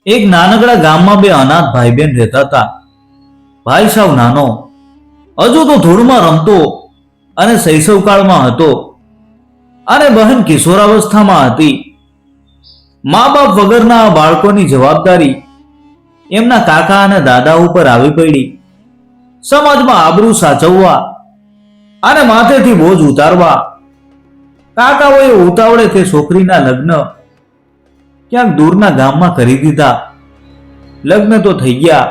એક નાનકડા ગામમાં બે અનાથ ભાઈ બહેન રહેતા હતા. ભાઈ સાવ નાનો, હજુ તો ધૂળમાં રમતો અને શૈશવકાળમાં હતો, અને બહેન કિશોરાવસ્થામાં હતી. મા બાપ વગરના આ બાળકોની જવાબદારી એમના કાકા અને દાદા ઉપર આવી પડી. સમાજમાં આબરૂ સાચવવા અને માથેથી બોજ ઉતારવા કાકાઓએ ઉતાવળે તે છોકરીના લગ્ન ક્યાંક દૂરના ગામમાં કરી દીધા. લગ્ન તો થઈ ગયા,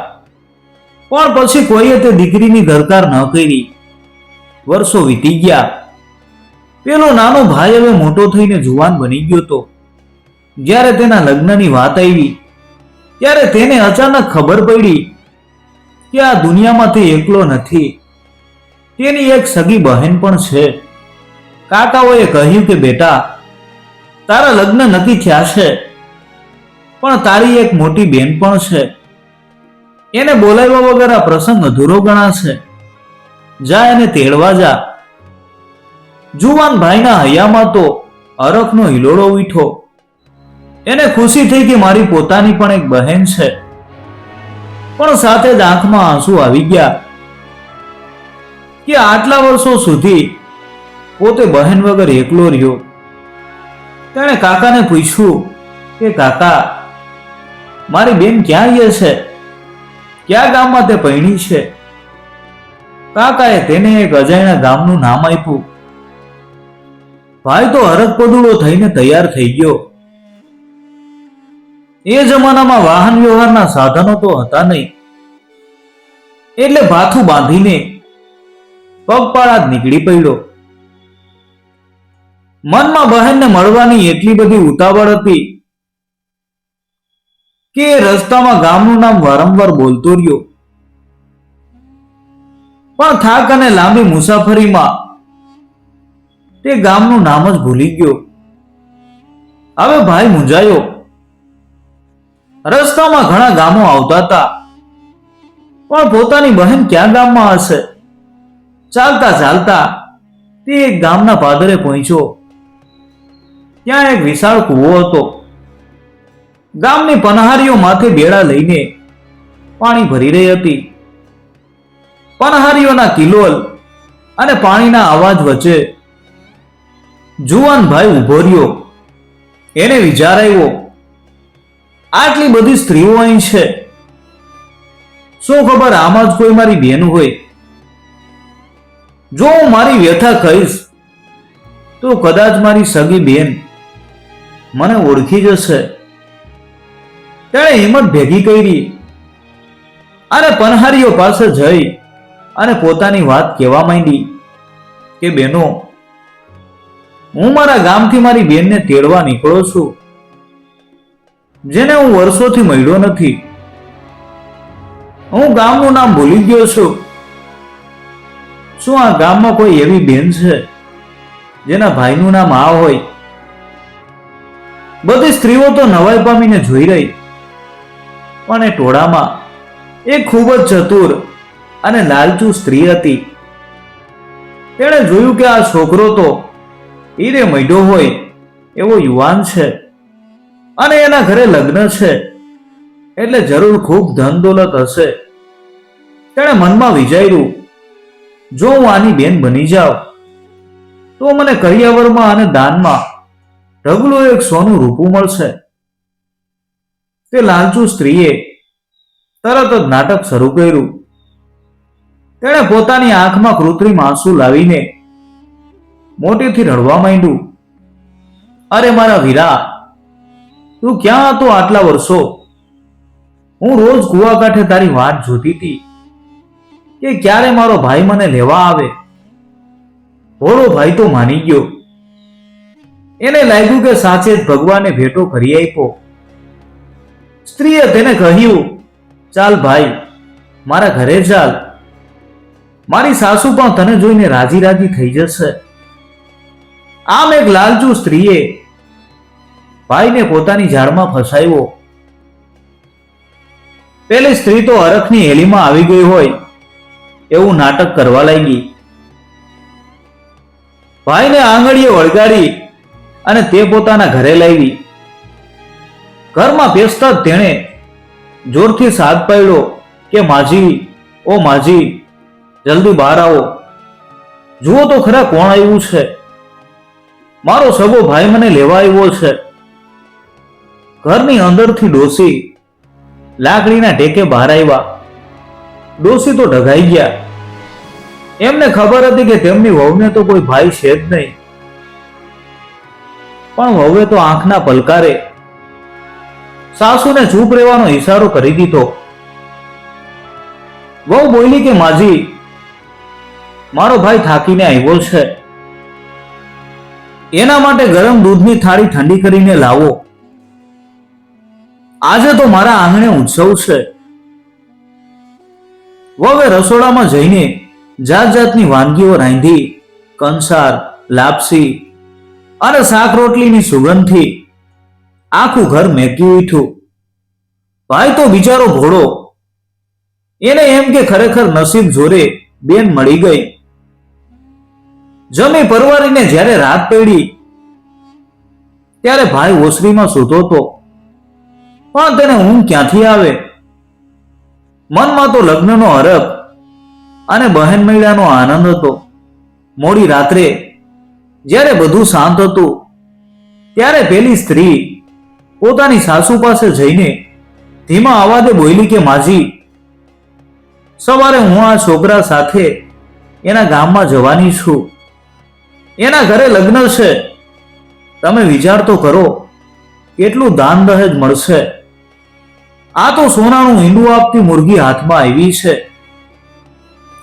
પણ પછી કોઈએ તે દીકરીની દરકાર ન કરી. વર્ષો વીતી ગયા. પેલો નાનો ભાઈ હવે મોટો થઈને જુવાન બની ગયો હતો. જ્યારે તેના લગ્નની વાત આવી ત્યારે તેને અચાનક ખબર પડી કે આ દુનિયામાં તે એકલો નથી, તેની એક સગી બહેન પણ છે. કાકાઓએ કહ્યું કે બેટા, તારા લગ્ન નક્કી થયા છે, પણ તારી એક મોટી બેન પણ છે. એને બોલાવ્યા વગર આ પ્રસંગ અધૂરો ગણાશે. જા એને તેડવા જા. જુવાન ભાઈના હૈયામાં તો હરખનો હિલોળો ઉઠ્યો. એને ખુશી થઈ કે મારી પોતાની પણ એક બહેન છે, પણ સાથે જ આંખમાં આંસુ આવી ગયા કે આટલા વર્ષો સુધી પોતે બહેન વગર એકલો રહ્યો. તેણે કાકાને પૂછ્યું કે કાકા, મારી બેન ક્યાં રહે છે? કયા ગામમાં તે પરણી છે? કાકાએ તેને એક અજાણ્યા ગામનું નામ આપ્યું. ભાઈ તો હરખપદુડો થઈને તૈયાર થઈ ગયો. એ જમાનામાં વાહન વ્યવહારના સાધનો તો હતા નહીં, એટલે ભાથું બાંધીને પગપાળા જ નીકળી પડ્યો. મનમાં બહેનને મળવાની એટલી બધી ઉતાવળ હતી કે રસ્તામાં ગામનું નામ વારંવાર બોલતો રહ્યો. પણ થાક અને લાંબી મુસાફરીમાં તે ગામનું નામ જ ભૂલી ગયો. હવે ભાઈ મૂંઝાયો. રસ્તામાં ઘણા ગામો આવતા હતા, પણ પોતાની બહેન ક્યાં ગામમાં હશે? ચાલતા ચાલતા તે એક ગામના પાદરે પહોંચ્યો. ત્યાં એક વિશાળ કૂવો હતો. ગામની પનહારીઓ માથે બેડા લઈને પાણી ભરી રહી હતી. પનહારીઓના કિલોલ અને પાણીના અવાજ વચ્ચે જુવાન ભાઈ ઉભો રહ્યો. એને વિચાર આવ્યો, આટલી બધી સ્ત્રીઓ અહીં છે, શું ખબર આમાં જ કોઈ મારી બેન હોય? જો હું મારી વ્યથા કહીશ તો કદાચ મારી સગી બેન મને ઓળખી જશે. તેણે હિંમત ભેગી કરી અને પનહારીઓ પાસે જઈ અને પોતાની વાત કહેવા માંડી કે બેનો, હું મારા ગામથી મારી બેનને તેડવા નીકળો છું, જેને હું વર્ષોથી મળ્યો નથી. હું ગામનું નામ ભૂલી ગયો છું. શું આ ગામમાં કોઈ એવી બેન છે જેના ભાઈનું નામ આ હોય? બધી સ્ત્રીઓ તો નવાઈ પામીને જોઈ રહી, પણ એ ટોળામાં એક ખૂબ જ ચતુર અને લાલચુ સ્ત્રી હતી. તેણે જોયું કે આ છોકરો તો હીરે મઢ્યો હોય એવો યુવાન છે, અને એના ઘરે લગ્ન છે, એટલે જરૂર ખૂબ ધન દોલત હશે. તેણે મનમાં વિચાર્યું, જો હું આની બેન બની જાઉં તો મને કરિયાવરમાં અને દાનમાં ઢગલું એક સોનું રૂપું મળશે. તે લાલચુ સ્ત્રીએ તરત જ નાટક શરૂ કર્યું. તેણે પોતાની આંખમાં કૃત્રિમ આંસુ લાવીને મોટેથી રડવા માંડ્યું. અરે મારા વીરા, તું ક્યાં હતો આટલા વર્ષો? હું રોજ કુવા કાંઠે તારી વાટ જોતી હતી કે ક્યારે મારો ભાઈ મને લેવા આવે. ભોળો ભાઈ તો માની ગયો. એને લાગ્યું કે સાચે જ ભગવાને ભેટો કરી આપ્યો. સ્ત્રીએ તેને કહ્યું, ચાલ ભાઈ, મારા ઘરે ચાલ. મારી સાસુ પણ તને જોઈને રાજી રાજી થઈ જશે. આમ એક લાલચુ સ્ત્રીએ ભાઈને પોતાની જાળમાં ફસાવ્યો. પેલી સ્ત્રી તો હરખની હેલીમાં આવી ગઈ હોય એવું નાટક કરવા લાગી. ભાઈને આંગળીએ વળગાડી અને તે પોતાના ઘરે લાવી. ઘરમાં બેસતા જ તેણે જોરથી સાદ પાડ્યો કે માજી, ઓ માજી, જલ્દી બહાર આવો. જુઓ તો ખરા કોણ આવ્યું છે. મારો સગો ભાઈ મને લેવા આવ્યો છે. ઘરની અંદરથી ડોસી લાકડીના ટેકે બહાર આવ્યા. ડોસી તો ઢગાઈ ગયા. એમને ખબર હતી કે તેમની વહુને તો કોઈ ભાઈ છે જ નહીં. પણ વહુએ તો આંખના પલકારે સાસુને ચૂપ રહેવાનો ઈશારો કરી દીધો. વહુ બોલી કે માજી, મારો ભાઈ થાકીને આવ્યો છે. એના માટે ગરમ દૂધની થાળી ઠંડી કરીને લાવો. આજે તો મારા આંગણે ઉત્સવ છે. વહુએ રસોડામાં જઈને જાત જાતની વાનગીઓ રાંધી. કંસાર, લાપસી અને શાક રોટલીની સુગંધથી આખું ઘર મેકી ઉઠ્યું. ભાઈ તો બિચારો ભોળો. એને એમ કે ખરેખર નસીબ જોરે બેન મળી ગઈ. જમી પરવારીને જ્યારે રાત પડી ત્યારે ભાઈ ઓસરીમાં સૂતો હતો. પણ તેને ઊંઘ ક્યાંથી આવે? મનમાં તો લગ્નનો હરખ અને બહેન મેળાનો આનંદ હતો. મોડી રાત્રે જ્યારે બધું શાંત હતું ત્યારે પેલી સ્ત્રી પોતાની સાસુ પાસે જઈને ધીમા અવાજે બોલી કે માજી, સવારે હું આ છોકરા સાથે એના ગામમાં જવાની છું. એના ઘરે લગ્ન છે. તમે વિચાર તો કરો કેટલું દાન દહેજ મળશે. આ તો સોનાનું ઈંડું આપતી મુરગી હાથમાં આવી છે.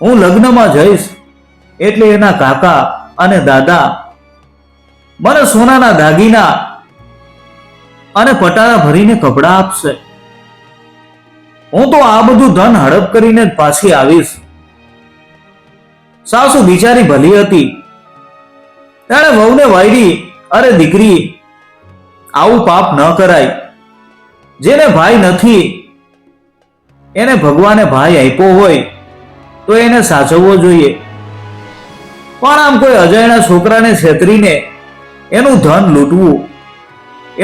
હું લગ્નમાં જઈશ એટલે એના કાકા અને દાદા મને સોનાના દાગીના અને પટારા ભરીને કપડાં આપશે. હું તો આ બધું ધન હડપ કરીને જ પાછી આવીશ. સાસુ બિચારી ભલી હતી. તેણે વહુને વાયડી, અરે દીકરી, આવું પાપ ન કરાય. જેને ભાઈ નથી એને ભગવાને ભાઈ આપ્યો હોય તો એને સાચવવો જોઈએ. પણ આમ કોઈ અજાણ્યા છોકરાને છેતરીને એનું ધન લૂંટવું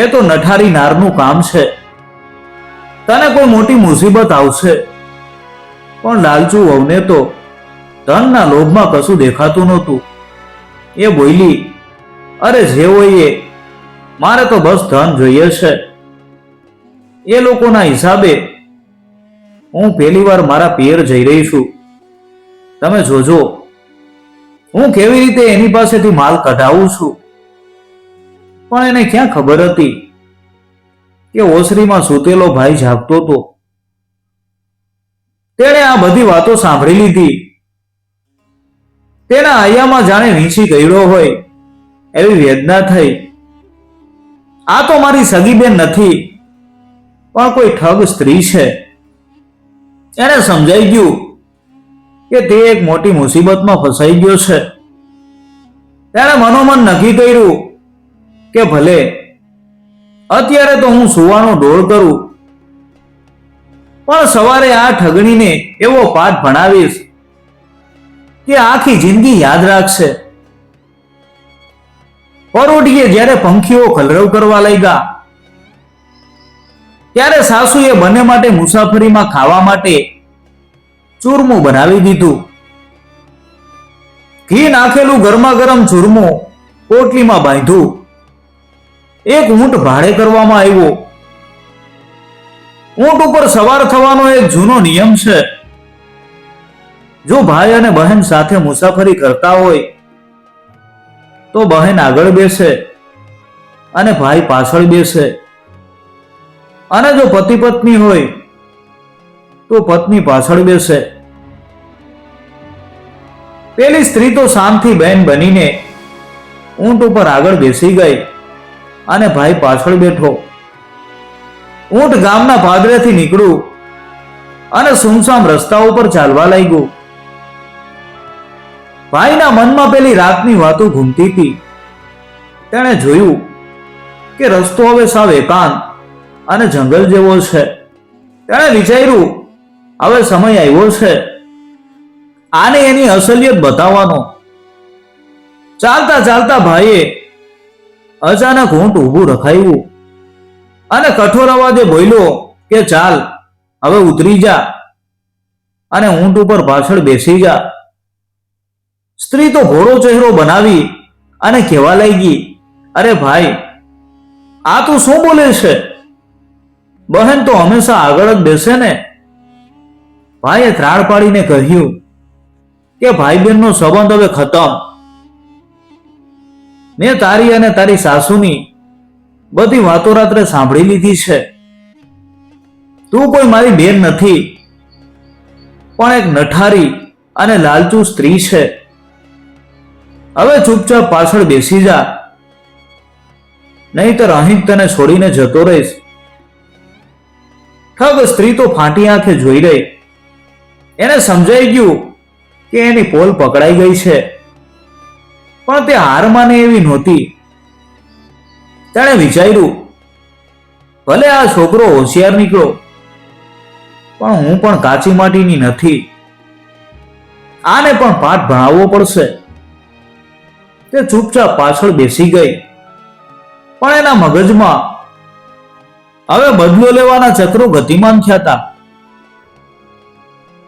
એ તો નઠારી નારનું કામ છે. તને કોઈ મોટી મુસીબત આવશે. પણ લાલચુ વહુને તો ધનના લોભમાં કશું દેખાતું નહોતું. એ બોલી, અરે જે હોય એ, મારે તો બસ ધન જોઈએ છે. એ લોકોના હિસાબે હું પહેલી વાર મારા પિયર જઈ રહી છું. તમે જોજો હું કેવી રીતે એની પાસેથી માલ કઢાવું છું. પણ એને ક્યાં ખબર હતી કે ઓસરીમાં સૂતેલો ભાઈ જાગતો હતો. તેણે આ બધી વાતો સાંભળી લીધી. તેના હૈયામાં જાણે વીંછી ગયડો હોય એવી વેદના થઈ. આ તો મારી સગી બેન નથી, પણ કોઈ ઠગ સ્ત્રી છે. એને સમજાઈ ગયું કે તે એક મોટી મુસીબતમાં ફસાઈ ગયો છે. તેણે મનોમન નક્કી કર્યું કે ભલે અત્યારે તો હું સુવાનો ડોળ કરું, પણ સવારે આ ઠગણીને એવો પાઠ ભણાવીશ કે આખી જિંદગી યાદ રાખશે. પરોઢીએ જ્યારે પંખીઓ કલરવ કરવા લાગ્યા ત્યારે સાસુએ બંને માટે મુસાફરીમાં ખાવા માટે ચૂરમું બનાવી દીધું. ઘી નાખેલું ગરમા ગરમ ચૂરમું પોટલીમાં બાંધ્યું. એક ઊંટ ભાડે કરવામાં આવ્યો. ઊંટ ઉપર સવાર થવાનો એક જૂનો નિયમ છે. જો ભાઈ અને બહેન સાથે મુસાફરી કરતા હોય તો બહેન આગળ બેસે અને ભાઈ પાછળ બેસે, અને જો પતિ પત્ની હોય તો પત્ની પાછળ બેસે. પેલી સ્ત્રી તો શાંતિ બેન બનીને ઊંટ ઉપર આગળ બેસી ગઈ અને ભાઈ પાછળ બેઠો. ઊંટ ગામના પાદરેથી નીકળ્યું અને સુમસામ રસ્તા ઉપર ચાલવા લાગ્યું. ભાઈના મનમાં પેલી રાતની વાતો ઘૂમતી હતી. તેણે જોયું કે રસ્તો હવે સાવ એકાંત અને જંગલ જેવો છે. તેણે વિચાર્યું હવે સમય આવ્યો છે આને એની અસલિયત બતાવવાનો. ચાલતા ચાલતા ભાઈએ અચાનક ઊંટ ઊભું રખાયું અને કઠોર અવાજે બોલ્યો કે ચાલ, હવે ઉતરી જા અને ઊંટ ઉપર પાછળ બેસી જા. સ્ત્રી તો ઘોડો ચહેરો બનાવી અને કહેવા લાગી, અરે ભાઈ, આ તું શું બોલે છે? બહેન તો હંમેશા આગળ જ બેસે ને. ભાઈએ ત્રાડ પાડીને કહ્યું કે ભાઈ બહેનનો સંબંધ હવે ખતમ. મેં તારી અને તારી સાસુની બધી વાતો રાત્રે સાંભળી લીધી છે. તું કોઈ મારી બેન નથી, પણ એક નઠારી અને લાલચુ સ્ત્રી છે. હવે ચૂપચાપ પાછળ બેસી જા, નહીતર અહીં તને છોડીને જતો રહીશ. ઠગ સ્ત્રી તો ફાટી આંખે જોઈ રહી. એને સમજાઈ ગયું કે એની પોલ પકડાઈ ગઈ છે, પણ તે હાર માને એવી નહોતી. તેણે વિચાર્યું, ભલે આ છોકરો હોશિયાર નીકળ્યો, પણ હું પણ કાચી માટીની નથી. આને પણ પાઠ ભણાવવો પડશે. તે ચૂપચાપ પાછળ બેસી ગઈ, પણ એના મગજમાં હવે બદલો લેવાના ચક્રો ગતિમાન થયા હતા.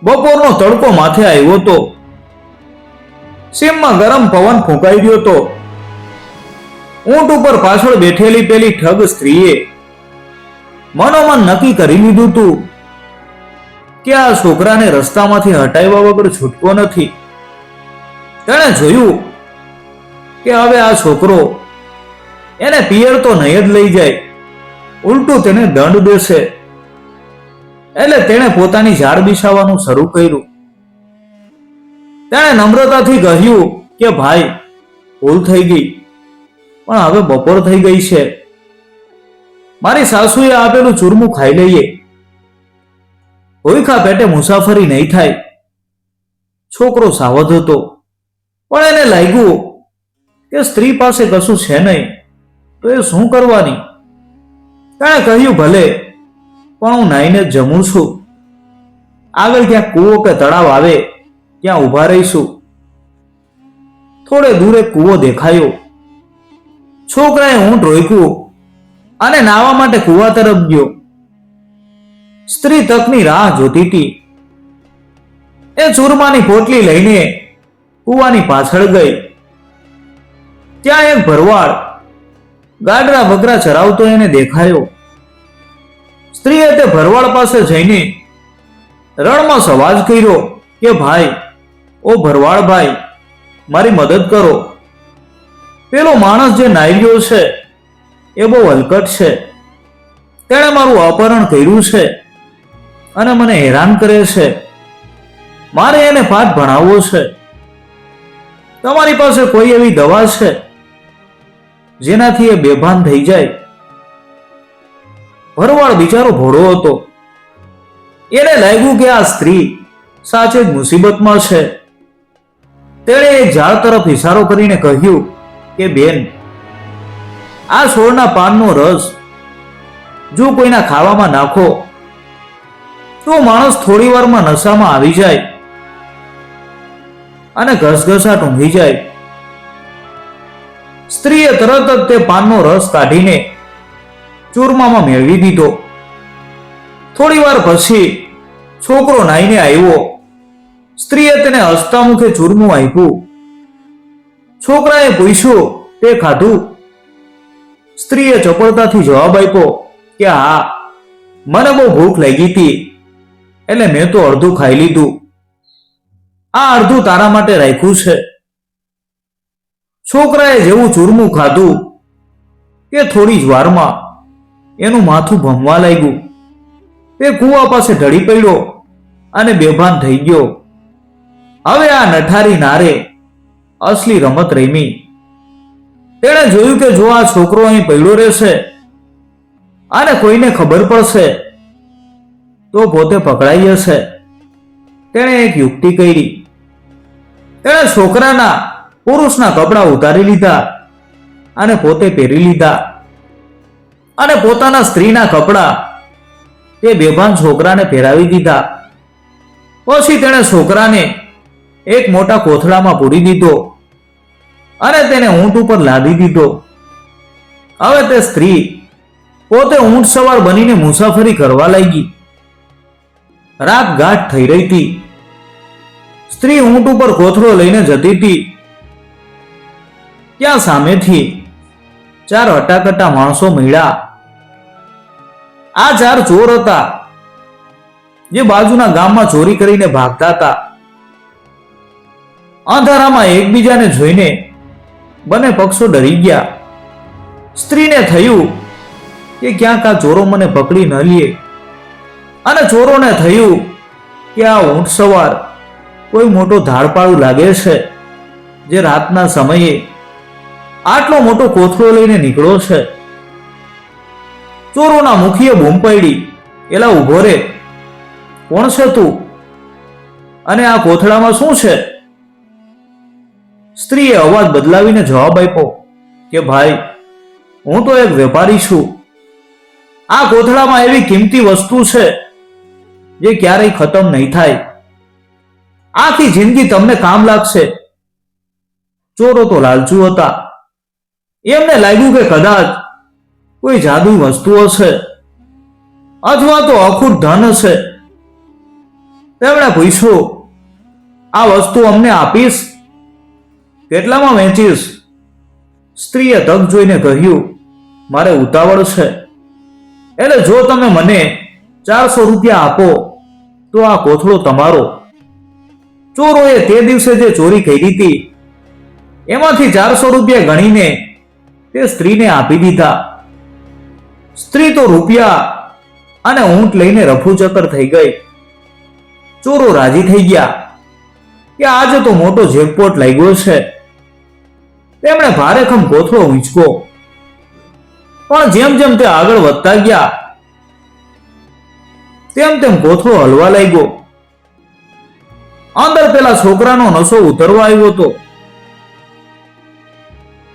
બપોરનો તડકો માથે આવ્યો હતો. સીમમાં ગરમ પવન ફૂંકાઈ ગયો હતો. ઊંટ ઉપર પાછળ બેઠેલી પેલી ઠગ સ્ત્રીએ મનોમન નક્કી કરી લીધું હતું કે આ છોકરાને રસ્તામાંથી હટાવ્યા વગર છૂટકો નથી. તેણે જોયું કે હવે આ છોકરો એને પિયર તો નહીં જ લઈ જાય, ઉલટું તેને દંડ દેશે. એટલે તેણે પોતાની ઝાડ બિછાવવાનું શરૂ કર્યું. તેણે નમ્રતાથી કહ્યું કે ભાઈ, ભૂલ થઈ ગઈ, પણ હવે બપોર થઈ ગઈ છે. મારી સાસુએ આપેલું ચૂરમું ખાઈ લઈએ. ભૂખા પેટે મુસાફરી નહીં થાય. છોકરો સાવધ હતો, પણ એને લાગ્યું કે સ્ત્રી પાસે કશું છે નહીં, તો એ શું કરવાની. તેણે કહ્યું, ભલે, પણ હું નાઈને જ જમું છું. આગળ ક્યાંક કૂવો કે તળાવ આવે ત્યાં ઊભા રહીશું. થોડે દૂર એક કૂવો દેખાયો. છોકરાએ ઊંટ રોક્યું અને નાહવા માટે કૂવા તરફ ગયો. સ્ત્રી તકની રાહ જોતી હતી. એ ચૂરમાની પોટલી લઈને કૂવાની પાછળ ગઈ. ત્યાં એક ભરવાડ ગાડરા બકરા ચરાવતો એને દેખાયો. સ્ત્રીએ તે ભરવાડ પાસે જઈને રણમાં સવાજ કર્યો કે ભાઈ, ઓ ભરવાડ ભાઈ, મારી મદદ કરો. પેલો માણસ જે નાઈ ગયો છે એ બહુ હલકટ છે. તેણે મારું અપહરણ કર્યું છે અને મને હેરાન કરે છે. મારે એને પાઠ ભણાવવો છે. તમારી પાસે કોઈ એવી દવા છે જેનાથી એ બેભાન થઈ જાય? ભરવાડ બિચારો ભોળો હતો. એને લાગ્યું કે આ સ્ત્રી સાચે જ મુસીબતમાં છે. તેણે એક ઝાડ તરફ ઇશારો કરીને કહ્યું કે બેન, આ છોડના પાનનો રસ જો કોઈના ખાવામાં નાખો તો માણસ થોડી વારમાં નશામાં આવી જાય અને ઘસઘસાટ ઊંઘી જાય. સ્ત્રીએ તરત જ તે પાનનો રસ કાઢીને ચૂરમામાં મેળવી દીધો. થોડી વાર પછી છોકરો નાઈને આવ્યો. સ્ત્રીએ તેને હસતા મુખે ચૂરમું આપ્યું. છોકરાએ પૂછ્યું, તે ખાધું? સ્ત્રીએ ચપળતાથી જવાબ આપ્યો કે હા, મને બહુ ભૂખ લાગી હતી એટલે મેં તો અડધું ખાઈ લીધું. આ અડધું તારા માટે રાખ્યું છે. છોકરાએ જેવું ચૂરમું ખાધું કે થોડી જ વારમાં એનું માથું ભમવા લાગ્યું. તે કૂવા પાસે ઢળી પડ્યો અને બેભાન થઈ ગયો. હવે આ નઠારી નારે અસલી રમત રમી. તેણે જોયું કે જો આ છોકરો અહીં પડ્યો રહેશે અને કોઈને ખબર પડશે તો પોતે પકડાઈ જશે. તેણે એક યુક્તિ કરી. તેણે છોકરાના પુરુષના કપડા ઉતારી લીધા અને પોતે પહેરી લીધા અને પોતાના સ્ત્રીના કપડા તે બેભાન છોકરાને પહેરાવી દીધા. પછી તેણે છોકરાને એક મોટા કોથળામાં પૂરી દીધો અને તેને ઊંટ ઉપર લાદી દીધો. હવે તે સ્ત્રી પોતે ઊંટ સવાર બનીને મુસાફરી કરવા લાગી. રાત ગાઢ થઈ રહી હતી. સ્ત્રી ઊંટ ઉપર કોથળો લઈને જતી હતી. ત્યાં સામેથી 4 હટાકટા માણસો મળ્યા. આ 4 ચોર હતા, જે બાજુના ગામમાં ચોરી કરીને ભાગતા હતા. અંધારામાં એકબીજાને જોઈને બંને પક્ષો ડરી ગયા. સ્ત્રીને થયું કે ક્યાંક આ ચોરો મને પકડી ન લે, અને ચોરોને થયું કે આ ઊંટ સવાર કોઈ મોટો ધાડપાળું લાગે છે, જે રાતના સમયે આટલો મોટો કોથળો લઈને નીકળ્યો છે. ચોરોના મુખીએ બૂમ પાડી, એલા ઉભો રે, કોણ છે તું, અને આ કોથળામાં શું છે? સ્ત્રીએ અવાજ બદલાવીને જવાબ આપ્યો કે ભાઈ, હું તો એક વેપારી છું. આ કોથળામાં એવી કિંમતી વસ્તુ છે જે ક્યારેય ખતમ નહીં થાય, આખી જિંદગી તમને કામ લાગશે. ચોરો તો લાલચુ હતા. એમને લાગ્યું કે કદાચ કોઈ જાદુઈ વસ્તુ હશે, અથવા તો અખૂટ ધન હશે. તેમણે પૂછ્યું, આ વસ્તુ અમને આપીશ? કેટલામાં વેચીશ? સ્ત્રીએ તક જોઈને કહ્યું, મારે ઉતાવળ છે, એટલે જો તમે મને 400 રૂપિયા આપો તો આ કોથળો તમારો. ચોરોએ તે દિવસે જે ચોરી કરી હતી એમાંથી 400 રૂપિયા ગણીને તે સ્ત્રીને આપી દીધા. સ્ત્રી તો રૂપિયા અને ઊંટ લઈને રફુચક્કર થઈ ગઈ. ચોરો રાજી થઈ ગયા કે આજે તો મોટો જેકપોટ લાગ્યો છે. તેમણે ભારેખમ કોથળો ઊંચકો, પણ જેમ જેમ તે આગળ વધતા ગયા તેમ તેમ કોથળો હલવા લાગ્યો. અંદર પેલા છોકરાનો નશો ઉતરવા આવ્યો હતો.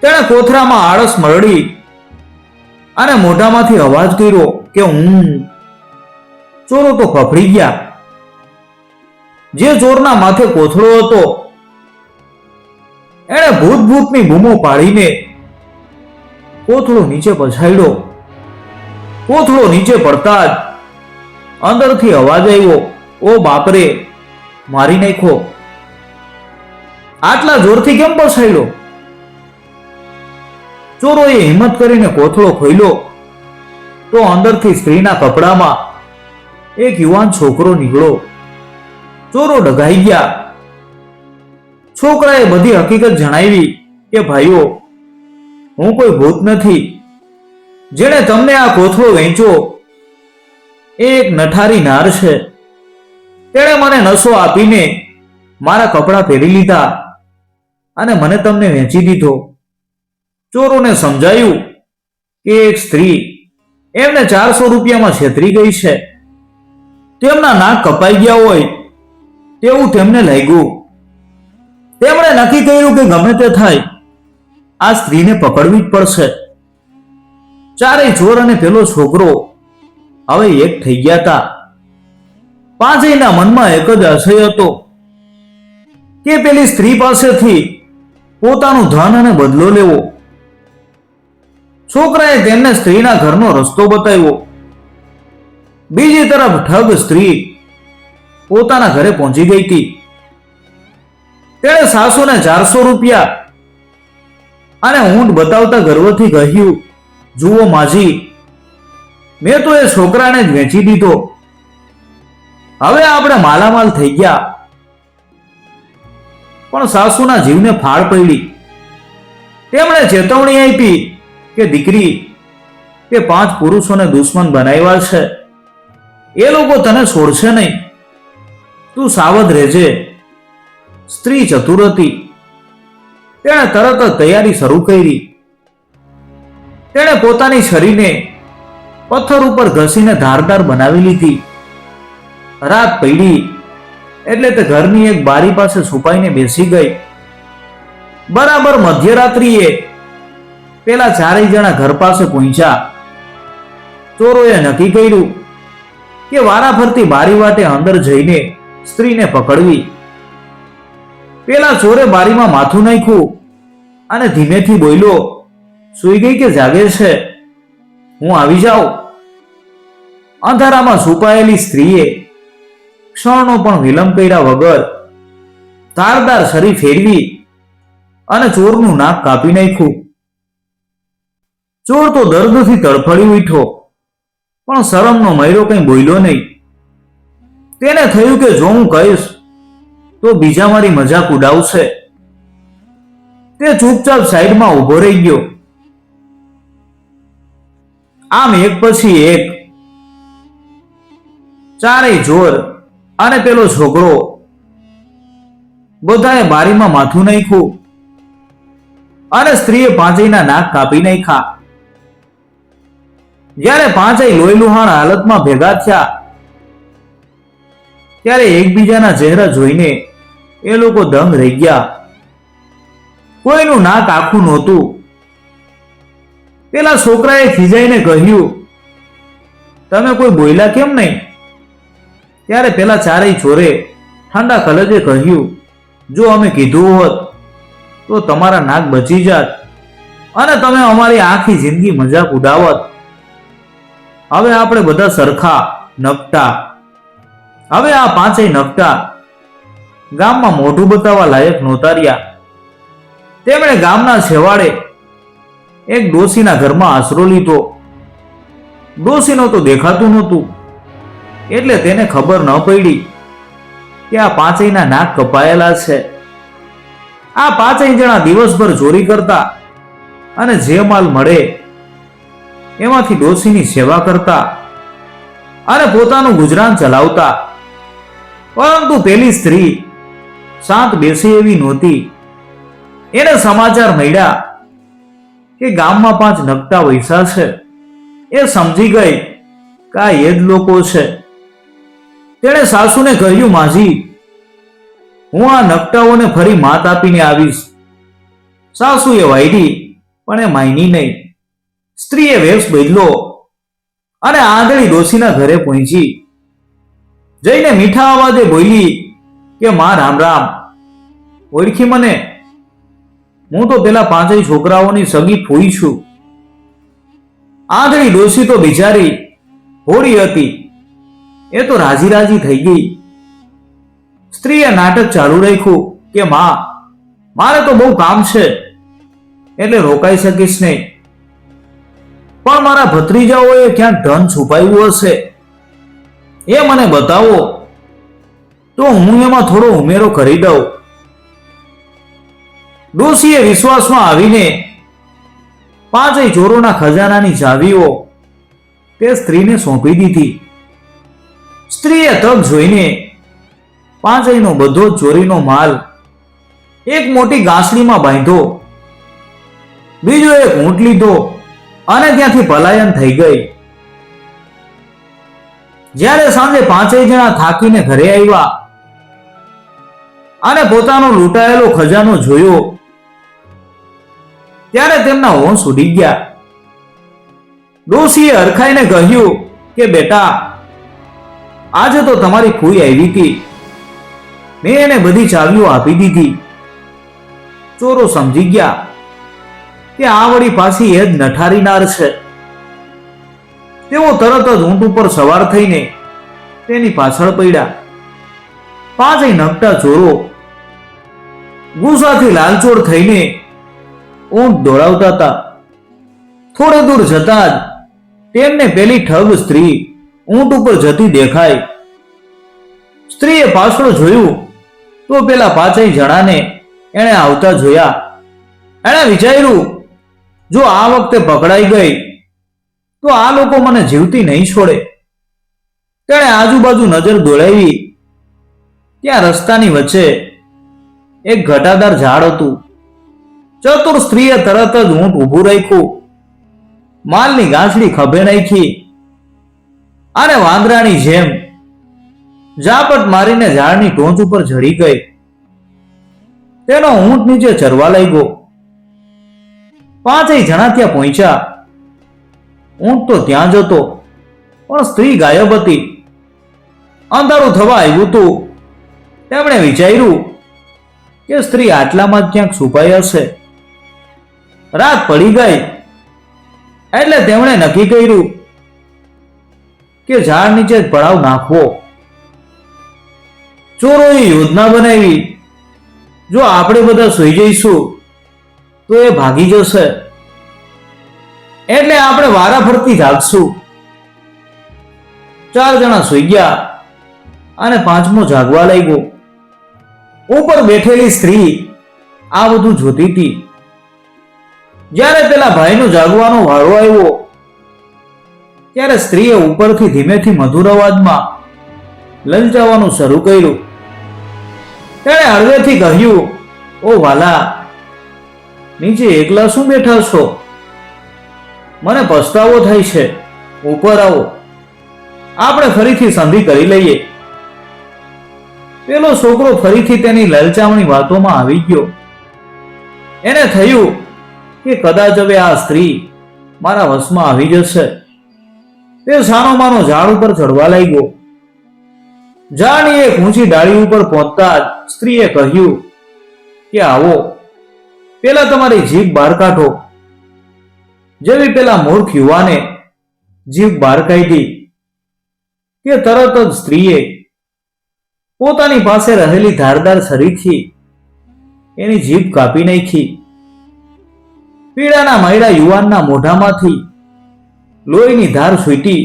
તેણે કોથળામાં આળસ મરડી અને મોઢામાંથી અવાજ કર્યો કે ચોરો તો ફફડી ગયા. જે ચોરના માથે કોથળો હતો એણે ભૂત ભૂતની બૂમો પાડીને કોથળો નીચે પછાડ્યો. કોથળો નીચે પડતા જ અંદરથી અવાજ આવ્યો, ઓ બાપરે, મારી નાખો. આટલા જોરથી કેમ પછાડ્યો? ચોરોએ હિંમત કરીને કોથળો ખોલ્યો તો અંદરથી સ્ત્રીના કપડામાં એક યુવાન છોકરો નીકળ્યો. ચોરો ડઘાઈ ગયા. છોકરાએ બધી હકીકત જણાવી કે ભાઈઓ, હું કોઈ ભૂત નથી. જેણે તમને આ કોથળો વેચ્યો એ એક નઠારી નાર છે. તેણે મને નશો આપીને મારા કપડાં પહેરી લીધા અને મને તમને વેચી દીધો. ચોરોને સમજાયું કે એક સ્ત્રી એમને 400 રૂપિયામાં છેતરી ગઈ છે. તેમના નાક કપાઈ ગયા હોય તેવું તેમને લાગ્યું. તેમણે નક્કી કર્યું કે ગમે તે થાય, આ સ્ત્રીને પકડવી જ પડશે. ચારેય ચોર અને પેલો છોકરો હવે એક થઈ ગયા હતા. પાંચેયના મનમાં એક જ આશય હતો કે પેલી સ્ત્રી પાસેથી પોતાનું ધન અને બદલો લેવો. છોકરાએ તેમને સ્ત્રીના ઘરનો રસ્તો બતાવ્યો. બીજી તરફ ઠગ સ્ત્રી પોતાના ઘરે પહોંચી ગઈ હતી. તેણે સાસુને 400 રૂપિયા અને ઊંટ બતાવતા ગર્વથી કહ્યું, જુઓ માજી, મેં તો એ છોકરાને જ વેચી દીધો. હવે આપણે માલામાલ થઈ ગયા. પણ સાસુના જીવને ફાળ પડી. તેમણે ચેતવણી આપી કે દીકરી, તે 5 પુરુષોને દુશ્મન બનાવ્યા છે, એ લોકો તને છોડશે નહીં, તું સાવધ રહેજે. સ્ત્રી ચતુર હતી. તેણે તરત જ તૈયારી શરૂ કરી. તેણે પોતાની છરીને પથ્થર ઉપર ઘસીને ધારદાર બનાવી લીધી. રાત પડી એટલે તે ઘરની એક બારી પાસે છુપાઈને બેસી ગઈ. બરાબર મધ્યરાત્રિએ પેલા 4 જણા ઘર પાસે પહોંચ્યા. ચોરોએ નક્કી કર્યું કે વારાફરતી બારી વાટે અંદર જઈને સ્ત્રીને પકડવી. પેલા ચોરે બારીમાં માથું નાખ્યું અને ધીમેથી બોલ્યો, સૂઈ ગઈ કે જાગે છે? હું આવી જાઉં. અંધારામાં છુપાયેલી સ્ત્રીએ ક્ષણનો પણ વિલંબ કર્યા વગર ધારદાર છરી ફેરવી અને ચોરનું નાક કાપી નાખ્યું. ચોર તો દર્દથી તડફડી ઉઠ્યો, પણ શરમનો મયરો કંઈ બોલ્યો નહીં. તેને થયું કે જો હું કહીશ તો બીજા મારી મજાક ઉડાવશે. તે ચૂપચાપ સાઈડમાં ઊભો રહી ગયો. આમ એક પછી એક ચારેય ચોર અને પેલો છોકરો બધાએ બારીમાં માથું નાખ્યું અને સ્ત્રીએ પાંચેયના નાક કાપી નાખ્યા. જ્યારે પાંચેય લોહી લુહાણ હાલતમાં ભેગા થયા ત્યારે એકબીજાના ચહેરા જોઈને એ લોકો દંગ રહી ગયા. કોઈનું નાક આખું નહોતું. પેલા છોકરાએ ખીજાઈને કહ્યું, તમે કોઈ બોલ્યા કેમ નહીં? ત્યારે પેલા ચારેય ચોરે ઠંડા કલજે કહ્યું, જો અમે કીધું હોત તો તમારા નાક બચી જાત અને તમે અમારી આખી જિંદગી મજાક ઉડાવત. હવે આપણે બધા સરખા નકટા. હવે આ પાંચેય નકટા ગામમાં મોઢું બતાવવા લાયક નહોતા રહ્યા. તેમણે ગામના છેવાડે એક ડોશીના ઘરમાં આશરો લીધો. ડોશીનો તો દેખાતું નહોતું, એટલે તેને ખબર ન પડી કે આ પાંચેયના નાક કપાયેલા છે. આ પાંચેય જણા દિવસભર ચોરી કરતા અને જે માલ મળે એમાંથી ડોશીની સેવા કરતા અને પોતાનું ગુજરાન ચલાવતા. પરંતુ પેલી સ્ત્રી શાંત બેસે એવી નહોતી. એને સમાચાર મળ્યા કે ગામમાં પાંચ નકટા વૈસા છે. એ સમજી ગઈ કે આ એ જ લોકો છે. તેણે સાસુને કહ્યું, માજી, હું આ નકટાઓને ફરી માત આપીને આવીશ. સાસુએ વાયડી, પણ એ માયની નહીં. સ્ત્રીએ વેશ બદલો અને આંધળી ડોશીના ઘરે પહોંચી. જઈને મીઠા અવાજે બોલી કે માં રામ રામ, ઓળખી મને? હું તો પેલા પાંચેય છોકરાઓની સગી ફૂઈ છું. આંધળી ડોશી તો બિચારી હોળી હતી, એ તો રાજી રાજી થઈ ગઈ. સ્ત્રીએ નાટક ચાલુ રાખ્યું કે માં, મારે તો બહુ કામ છે એટલે રોકાઈ શકીશ નહીં, પણ મારા ભત્રીજાઓએ ક્યાંક ધન છુપાવ્યું હશે એ મને બતાવો તો હું એમાં થોડો ઉમેરો કરી દઉં. ડોશીએ વિશ્વાસમાં આવીને પાંચેય ચોરોના ખજાનાની ચાવીઓ તે સ્ત્રીને સોંપી દીધી. સ્ત્રીએ તક જોઈને પાંચેયનો બધો જ ચોરીનો માલ એક મોટી ગાંસડીમાં બાંધ્યો, બીજો એક ઊંટ લીધો અને ત્યાંથી પલાયન થઈ ગઈ. જ્યારે સાંજે પાંચેય જણા થાકીને ઘરે આવ્યા અને પોતાનો લૂંટાયેલો ખજાનો જોયો ત્યારે તેમના હોંશ ઉડી ગયા. ડોશીએ હરખાઈને કહ્યું કે બેટા, આજે તો તમારી ફૂઈ આવી હતી, મેં એને બધી ચાવીઓ આપી દીધી. ચોરો સમજી ગયા કે આ વળી પાછી એ જ નઠારીનાર છે. તેઓ તરત જ ઊંટ ઉપર સવાર થઈને તેની પાછળ પડ્યા. પાંચેય નકટા ચોરો ગુસ્સાથી લાલચોળ થઈને ઊંટ દોડાવતા હતા. થોડે દૂર જતા જ તેમને પેલી ઠગ સ્ત્રી ઊંટ ઉપર જતી દેખાય. સ્ત્રીએ પાછળ જોયું તો પેલા પાંચેય જણાને એણે આવતા જોયા. એણે વિચાર્યું, જો આ વખતે પકડાઈ ગઈ તો આ લોકો મને જીવતી નહીં છોડે. તેણે આજુબાજુ નજર દોડાવી. ત્યાં રસ્તાની વચ્ચે એક ઘટાદાર ઝાડ હતું. ચતુર સ્ત્રીએ તરત જ ઊંટ ઊભું રાખ્યું, માલની ગાંસડી ખભે નાખી અને વાંદરાની જેમ ઝાપટ મારીને ઝાડની ટોચ ઉપર ચડી ગઈ. તેનો ઊંટ નીચે ચરવા લાગ્યો. પાંચેય જણા ત્યાં પહોંચ્યા. ઊંટ તો ત્યાં જ હતો, પણ સ્ત્રી ગાયબ હતી. અંધારું થવા આવ્યું હતું. તેમણે વિચાર્યું કે સ્ત્રી આટલામાં જ ક્યાંક છુપાઈ હશે. રાત પડી ગઈ એટલે તેમણે નક્કી કર્યું કે ઝાડ નીચે જ પડાવ નાખવો. ચોરોએ યોજના બનાવી, જો આપણે બધા સૂઈ જઈશું તો એ ભાગી જશે, એટલે આપણે વારા ફરતી જાગશું. 4 જણા સૂઈ ગયા અને 5મો જાગવા લાગ્યો. ઉપર બેઠેલી સ્ત્રી આ બધું જોતી હતી. જ્યારે પેલા ભાઈનો જાગવાનો વારો આવ્યો ત્યારે સ્ત્રીએ ઉપરથી ધીમેથી મધુર અવાજમાં લલચાવવાનું શરૂ કર્યું. તેણે હળવેથી કહ્યું, ઓ વાલા, નીચે એકલા શું બેઠા છો? મને પસ્તાવો થાય છે, ઉપર આવો, આપણે ફરીથી સંધિ કરી લઈએ. પેલો છોકરો ફરીથી તેની લલચામણી વાતોમાં આવી ગયો. એને થયું કે કદાચ હવે આ સ્ત્રી મારા વશમાં આવી જશે. તે સાનો માનો ઝાડ ઉપર ચડવા લાગ્યો. ઝાડની એક ઊંચી ડાળી ઉપર પહોંચતા જ સ્ત્રીએ કહ્યું કે આવો, પેલા તમારી જીભ બહાર કાઢો. જેવી પેલા મૂર્ખ યુવાને જીભ બહાર કાઢી કે તરત જ સ્ત્રીએ પોતાની પાસે રહેલી ધારદાર છરીથી એની જીભ કાપી નાખી. પીડાના મયડા યુવાનના મોઢામાંથી લોહીની ધાર છૂટી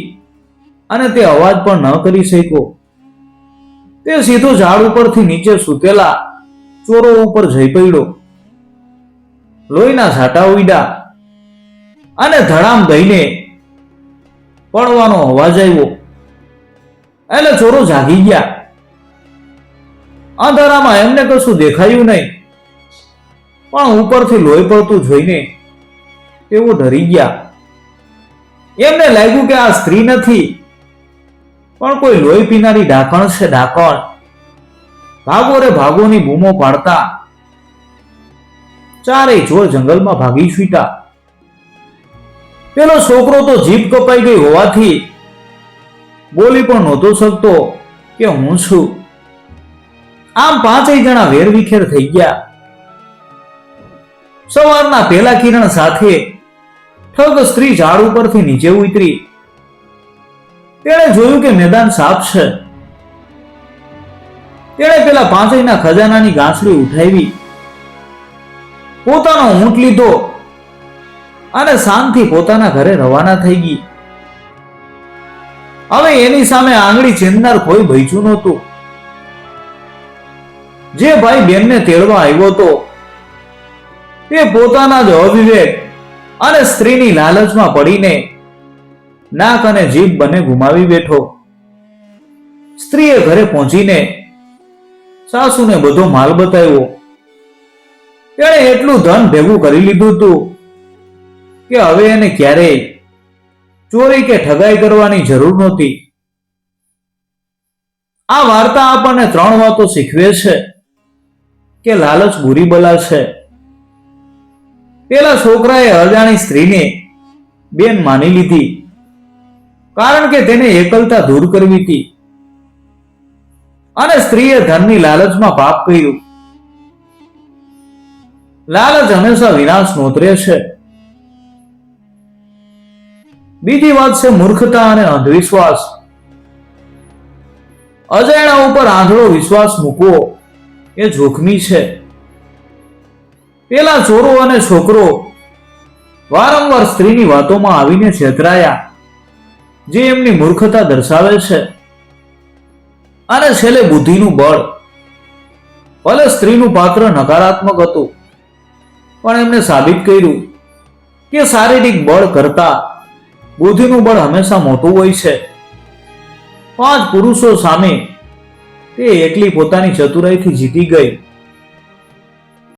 અને તે અવાજ પણ ન કરી શક્યો. તે સીધો ઝાડ ઉપરથી નીચે સૂતેલા ચોરો ઉપર જઈ પડ્યો. લોહીના છાંટા ઉડ્યા અને ધડામ દઈને પડવાનો અવાજ આવ્યો. એટલે ચોરો જાગી ગયા. અંધારામાં એમને કશું દેખાયું નહીં, પણ ઉપરથી લોહી પડતું જોઈને તેઓ ડરી ગયા. એમને લાગ્યું કે આ સ્ત્રી નથી, પણ કોઈ લોહી પીનારી ડાકણ છે, ડાકણ. ભાગો રે ભાગોની બૂમો પાડતા ચારેય ચોર જંગલમાં ભાગી છૂટ્યા. પેલો છોકરો તો જીભ કપાઈ ગઈ હોવાથી બોલી પણ નહોતો શકતો કે હું છું. આમ 5 જણા વેરવિખેર થઈ ગયા. સવારના પહેલા કિરણ સાથે ઠગ સ્ત્રી ઝાડ ઉપરથી નીચે ઉતરી. તેણે જોયું કે મેદાન સાફ છે. તેણે પેલા 5 ખજાનાની ગાંસડી ઉઠાવી, પોતાનો ઊંટ લીધો અને શાંતિ પોતાના ઘરે રવાના થઈ ગઈ. હવે એની સામે આંગળી ચીંધનાર કોઈ બચ્યું નહોતું. જે ભાઈ બેનને તેડવા આવ્યો હતો તે પોતાના જ અવિવેક અને સ્ત્રીની લાલચમાં પડીને નાક અને જીભ બંને ગુમાવી બેઠો. સ્ત્રીએ ઘરે પહોંચીને સાસુને બધો માલ બતાવ્યો. તેણે એટલું ધન ભેગું કરી લીધું હતું કે હવે એને ક્યારેય ચોરી કે ઠગાઈ કરવાની જરૂર નહોતી. આ વાર્તા આપણને 3 વાતો શીખવે છે કે લાલચ બુરી બલા છે. પેલા છોકરાએ અજાણી સ્ત્રીને બેન માની લીધી, કારણ કે તેને એકલતા દૂર કરવી હતી, અને સ્ત્રીએ ધનની લાલચમાં પાપ કર્યું. લાલચ હંમેશા વિનાશ નોતરે છે. બીજી વાત છે મૂર્ખતા અને અંધવિશ્વાસ. અજાણ્યા ઉપર આંધળો વિશ્વાસ મૂકવો એ જોખમી છે. પેલા ચોરો અને છોકરો વારંવાર સ્ત્રીની વાતોમાં આવીને છેતરાયા, જે એમની મૂર્ખતા દર્શાવે છે. અને છેલ્લે બુદ્ધિનું બળ. ભલે સ્ત્રીનું પાત્ર નકારાત્મક હતું, પણ એમને સાબિત કર્યું કે શારીરિક બળ કરતા બુદ્ધિનું બળ હંમેશા મોટું હોય છે. 5 પુરુષો સામે તે એકલી પોતાની ચતુરાઈથી જીતી ગઈ.